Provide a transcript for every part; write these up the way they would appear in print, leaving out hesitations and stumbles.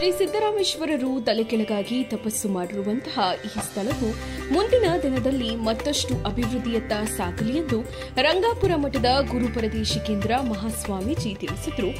ಶ್ರೀ ಸಿದ್ದರಾಮೇಶ್ವರರು ತಲೆಕೆಳಗಾಗಿ ತಪಸ್ಸು ಮಾಡಿರುವಂತಹ ಈ ಸ್ಥಳವು ಮುಂದಿನ ದಿನದಲ್ಲಿ ಮತ್ತಷ್ಟು ಅಭಿವೃದ್ಧಿಯತ್ತ ಸಾಗಲಿ ಎಂದು ರಂಗಾಪುರ ಮಠದ ಗುರುಪರದೇಶಿಕೇಂದ್ರ ಮಹಾಸ್ವಾಮೀಜಿ ತಿಳಿಸಿದರು.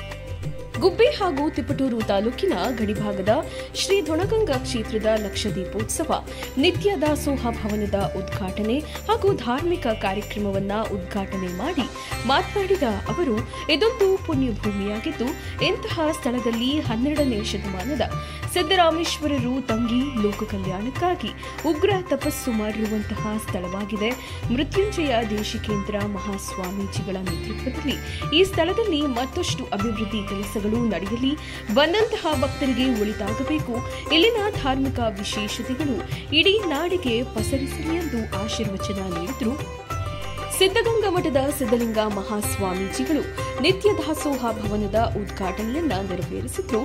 ಗುಬ್ಬಿ ಹಾಗೂ ತಿಪಟೂರು ತಾಲೂಕಿನ ಗಡಿಭಾಗದ ಶ್ರೀ ದೊಣಗಂಗಾ ಕ್ಷೇತ್ರದ ಲಕ್ಷ ದೀಪೋತ್ಸವ ನಿತ್ಯ ದಾಸೋಹ ಭವನದ ಉದ್ಘಾಟನೆ ಹಾಗೂ ಧಾರ್ಮಿಕ ಕಾರ್ಯಕ್ರಮವನ್ನು ಉದ್ಘಾಟನೆ ಮಾಡಿ ಮಾತನಾಡಿದ ಅವರು, ಇದೊಂದು ಪುಣ್ಯಭೂಮಿಯಾಗಿದ್ದು ಇಂತಹ ಸ್ಥಳದಲ್ಲಿ 12ನೇ ಶತಮಾನದ ಸಿದ್ದರಾಮೇಶ್ವರರು ತಂಗಿ ಲೋಕ ಕಲ್ಯಾಣಕ್ಕಾಗಿ ಉಗ್ರ ತಪಸ್ಸು ಮಾಡಿರುವಂತಹ ಸ್ಥಳವಾಗಿದೆ. ಮೃತ್ಯುಂಜಯ ದೇಶಿಕೇಂದ್ರ ಮಹಾಸ್ವಾಮೀಜಿಗಳ ನೇತೃತ್ವದಲ್ಲಿ ಈ ಸ್ಥಳದಲ್ಲಿ ಮತ್ತಷ್ಟು ಅಭಿವೃದ್ಧಿ ಕೆಲಸಗಳು ನಡೆಯಲಿ, ಬಂದಂತಹ ಭಕ್ತರಿಗೆ ಒಳಿತಾಗಬೇಕು, ಇಲ್ಲಿನ ಧಾರ್ಮಿಕ ವಿಶೇಷತೆಗಳು ಇಡೀ ನಾಡಿಗೆ ಪಸರಿಸಲಿ ಎಂದು ಆಶೀರ್ವಚನ ನೀಡಿದರು. ಸಿದ್ದಗಂಗಾ ಮಠದ ಸಿದ್ದಲಿಂಗ ಮಹಾಸ್ವಾಮೀಜಿಗಳು ನಿತ್ಯ ದಾಸೋಹ ಭವನದ ಉದ್ಘಾಟನೆಯನ್ನ ನೆರವೇರಿಸಿದ್ರು.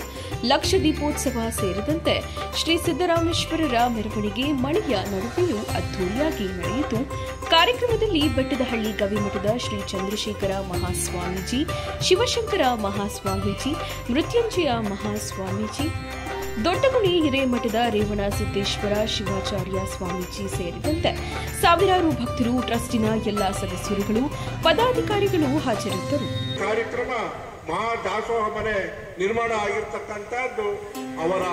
ಲಕ್ಷ ದೀಪೋತ್ಸವ ಸೇರಿದಂತೆ ಶ್ರೀ ಸಿದ್ದರಾಮೇಶ್ವರರ ಮೆರವಣಿಗೆ ಮಳೆಯ ನಡುವೆಯೂ ಅದ್ದೂರಿಯಾಗಿ ನಡೆಯಿತು. ಕಾರ್ಯಕ್ರಮದಲ್ಲಿ ಬೆಟ್ಟದಹಳ್ಳಿ ಗವಿಮಠದ ಶ್ರೀ ಚಂದ್ರಶೇಖರ ಮಹಾಸ್ವಾಮೀಜಿ, ಶಿವಶಂಕರ ಮಹಾಸ್ವಾಮೀಜಿ, ಮೃತ್ಯುಂಜಯ ಮಹಾಸ್ವಾಮೀಜಿ, ದೊಡ್ಡಗುಣಿ ಹಿರೇಮಠದ ರೇವಣ ಸಿದ್ದೇಶ್ವರ ಶಿವಾಚಾರ್ಯ ಸ್ವಾಮೀಜಿ ಸೇರಿದಂತೆ ಸಾವಿರಾರು ಭಕ್ತರು, ಟ್ರಸ್ಟಿನ ಎಲ್ಲ ಸದಸ್ಯರುಗಳು, ಪದಾಧಿಕಾರಿಗಳು ಹಾಜರಿದ್ದರು. ಕಾರ್ಯಕ್ರಮ ಮಹಾ ದಾಸೋಹ ಮನೆ ನಿರ್ಮಾಣ ಆಗಿರ್ತಕ್ಕಂಥದ್ದು ಅವರ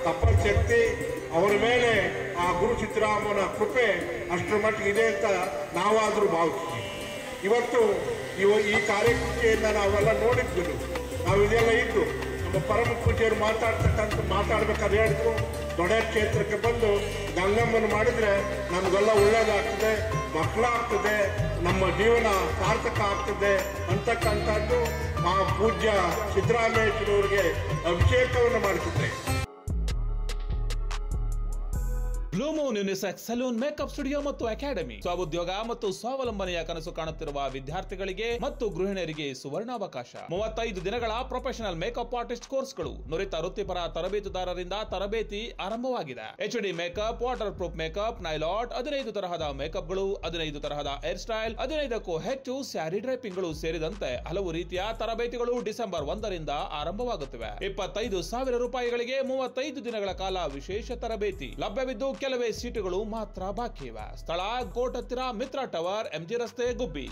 ತಪಶಕ್ತಿ, ಅವರ ಮೇಲೆ ಆ ಗುರು ಸಿದ್ದರಾಮನ ಕೃಪೆ ಅಷ್ಟರ ಮಟ್ಟಿಗೆ ಇದೆ ಅಂತ ನಾವಾದರೂ ಭಾವಿಸ್ತೀವಿ. ಇವತ್ತು ಈ ಕಾರ್ಯಕ್ರಮದಿಂದ ನಾವೆಲ್ಲ ನೋಡಿದ್ವಿ, ನಾವು ಇದೆಲ್ಲ ಇದ್ದು ನಮ್ಮ ಪರಮ ಪೂಜ್ಯರು ಮಾತಾಡ್ಬೇಕಾದ್ರೆ ಹೇಳಿದ್ರು, ದೊಡ್ಡ ಕ್ಷೇತ್ರಕ್ಕೆ ಬಂದು ಗಂಗಮ್ಮನ ಮಾಡಿದ್ರೆ ನಮಗೆಲ್ಲ ಒಳ್ಳೇದಾಗ್ತದೆ, ಮಕ್ಕಳಾಗ್ತದೆ, ನಮ್ಮ ಜೀವನ ಸಾರ್ಥಕ ಆಗ್ತದೆ ಅಂತಕ್ಕಂಥದ್ದು ಆ ಪೂಜ್ಯ ಸಿದ್ದರಾಮೇಶ್ವರರಿಗೆ ಅಭಿಷೇಕವನ್ನು ಮಾಡ್ತಿದ್ರೆ. ಬ್ಲೂಮೂನ್ ಯುನಿಸೆಕ್ಸ್ ಸಲೂನ್ ಮೇಕಪ್ ಸ್ಟುಡಿಯೋ ಮತ್ತು ಅಕಾಡೆಮಿ ಸ್ವಉದ್ಯೋಗ ಮತ್ತು ಸ್ವಾವಲಂಬನೆಯ ಕನಸು ಕಾಣುತ್ತಿರುವ ವಿದ್ಯಾರ್ಥಿಗಳಿಗೆ ಮತ್ತು ಗೃಹಿಣಿಯರಿಗೆ ಸುವರ್ಣಾವಕಾಶ. 35 ದಿನಗಳ ಪ್ರೊಫೆಷನಲ್ ಮೇಕಪ್ ಆರ್ಟಿಸ್ಟ್ ಕೋರ್ಸ್ಗಳು, ನುರಿತ ವೃತ್ತಿಪರ ತರಬೇತುದಾರರಿಂದ ತರಬೇತಿ ಆರಂಭವಾಗಿದೆ. HD makeup, waterproof makeup, ನೈಲಾಟ್, 15 ತರಹದ ಮೇಕಪ್ಗಳು, 15 ತರಹದ ಹೇರ್ ಸ್ಟೈಲ್, 15ಕ್ಕೂ ಹೆಚ್ಚು ಸ್ಯಾರಿ ಡ್ರೈಪಿಂಗ್ಗಳು ಸೇರಿದಂತೆ ಹಲವು ರೀತಿಯ ತರಬೇತಿಗಳು ಡಿಸೆಂಬರ್ 1ರಿಂದ ಆರಂಭವಾಗುತ್ತಿವೆ. 25,000 ರೂಪಾಯಿಗಳಿಗೆ 35 ದಿನಗಳ ಕಾಲ ವಿಶೇಷ ತರಬೇತಿ ಲಭ್ಯವಿದ್ದು ಕೆಲವೇ ಸೀಟುಗಳು ಮಾತ್ರ ಬಾಕಿ ಇವೆ. ಸ್ಥಳ ಕೋಟ್ ಹತ್ತಿರ ಮಿತ್ರ ಟವರ್, MG ರಸ್ತೆ, ಗುಬ್ಬಿ.